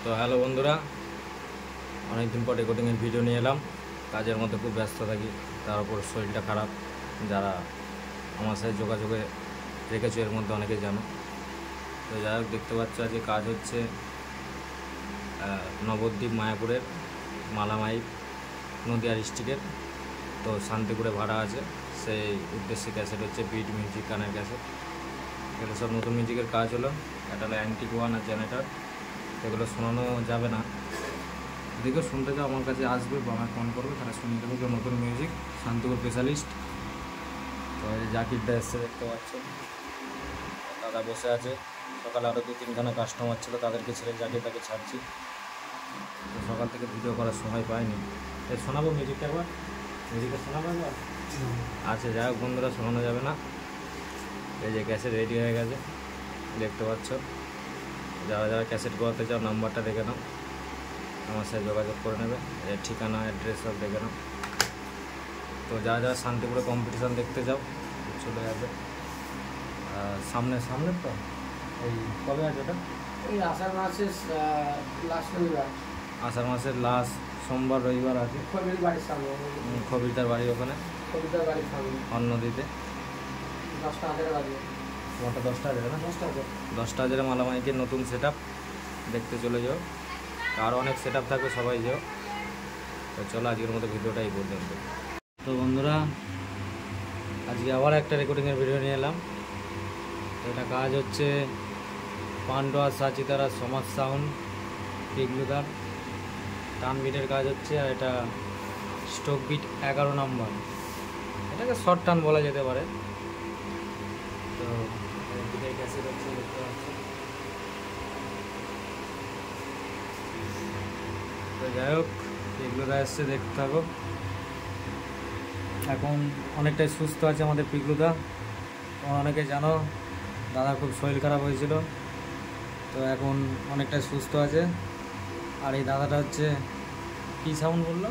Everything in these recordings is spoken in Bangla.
তো হ্যালো বন্ধুরা, অনেকদিন পর রেকর্ডিংয়ের ভিডিও নিয়ে এলাম। কাজের মধ্যে খুব ব্যস্ত থাকি, তার উপর শরীরটা খারাপ। যারা আমার সাথে যোগাযোগে রেখেছো এর মধ্যে অনেকেই জানো। তো যাই হোক, দেখতে পাচ্ছ আজকে কাজ হচ্ছে নবদ্বীপ মায়াপুরের মালামাই নদিয়া ডিস্ট্রিক্টের। তো শান্তিপুরে ভাড়া আছে, সেই উদ্দেশ্যে ক্যাসেট হচ্ছে বিট মিউজিক কানের ক্যাসেট। এগুলো সব নতুন মিউজিকের কাজ হলো। একটা হলো অ্যান্টিক ওয়ান আর জেনারেটার, এগুলো শোনানো যাবে না। দেখো শুনতে চাও আমার কাছে আসবে বা আমায় ফোন করবে, তারা শুনিয়ে দেবে। নতুন মিউজিক, শান্তিপুর স্পেশালিস্ট। তো এই জাকিরদা এসছে, দেখতে পাচ্ছ দাদা বসে আছে। সকালে আরও 2-3খানা কাস্টমার ছিল, তাদেরকে ছেড়ে জাকিরদাকে ছাড়ছি। তো সকাল থেকে ভিডিও করার সময় পাইনি। এই শোনাবো মিউজিকটা একবার, মিউজিকটা শোনাবো একবার। আচ্ছা যাই হোক বন্ধুরা, শোনানো যাবে না। এই যে ক্যাসেট রেডি হয়ে গেছে, দেখতে পাচ্ছ। যারা যারা ক্যাসেট করাতে চাও নাম্বারটা দেখে নাও, আমার সাথে যোগাযোগ করে নেবে। এর ঠিকানা অ্যাড্রেস সব দেখে নাও। তো যারা যারা শান্তিপুরে কম্পিটিশান দেখতে যাও চলে যাবে। সামনে তো এই কবে আছে ওটা? এই আষাঢ় মাসের লাস্ট রবিবার, আষাঢ় মাসের লাস্ট সোমবার রবিবার আছে। খবির বাড়ির সামনে, খবিরদার বাড়ি ওখানে, খবিরদার বাড়ির সামনে অন্যদিতে 10টা হাজারে বাজে। তোমারটা 10টা হাজারে না? 10টা হাজারে মালামাইকের নতুন সেট আপ দেখতে চলে যাও। আরও অনেক সেট আপ থাকবে, সবাই যাও। তো চলো আজকের মতো ভিডিওটা এই পর্যন্ত। তো বন্ধুরা, আজকে আবার একটা রেকর্ডিংয়ের ভিডিও নিয়ে এলাম। তো এটা কাজ হচ্ছে পান্ডোয়া সাচিতারা সমাজ সাউন্ড পিগলুদার টান বিটের কাজ হচ্ছে। আর এটা স্ট্রোক বিট 11 নম্বর, এটাকে শর্ট টান বলা যেতে পারে। তো দুটাই ক্যাসেট হচ্ছে, দেখতে পাচ্ছি। তো যাই হোক, পিগলুদা এসছে, দেখতে থাকো। এখন অনেকটাই সুস্থ আছে আমাদের পিগলুদা। তোমরা অনেকে জানো দাদা খুব শরীর খারাপ হয়েছিল, তো এখন অনেকটাই সুস্থ আছে। আর এই দাদাটা হচ্ছে কী সাউন্ড বললো?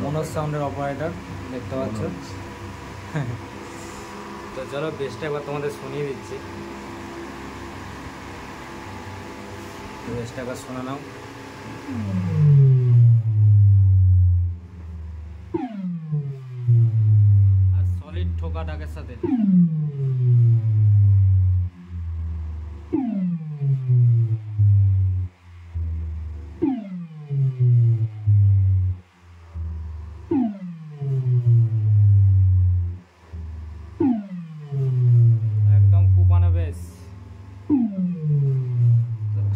মনোজ সাউন্ডের অপারেটর, দেখতে পাচ্ছ। তো চলো বেস্টটা একবার তোমাদের শুনিয়ে দিচ্ছি। বেস্টটা একবার শোনা নাও। আর সলিড ঠোকা ডাকের সাথে। একদম কুপানো বেস।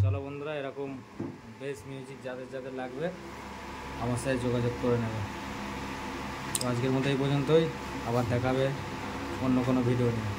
চলো বন্ধুরা, এরকম বেস মিউজিক যাদের যাদের লাগবে আমার সাথে যোগাযোগ করে নেবে। তো আজকের মতো এই পর্যন্তই, আবার দেখাবে অন্য কোনো ভিডিও নিয়ে।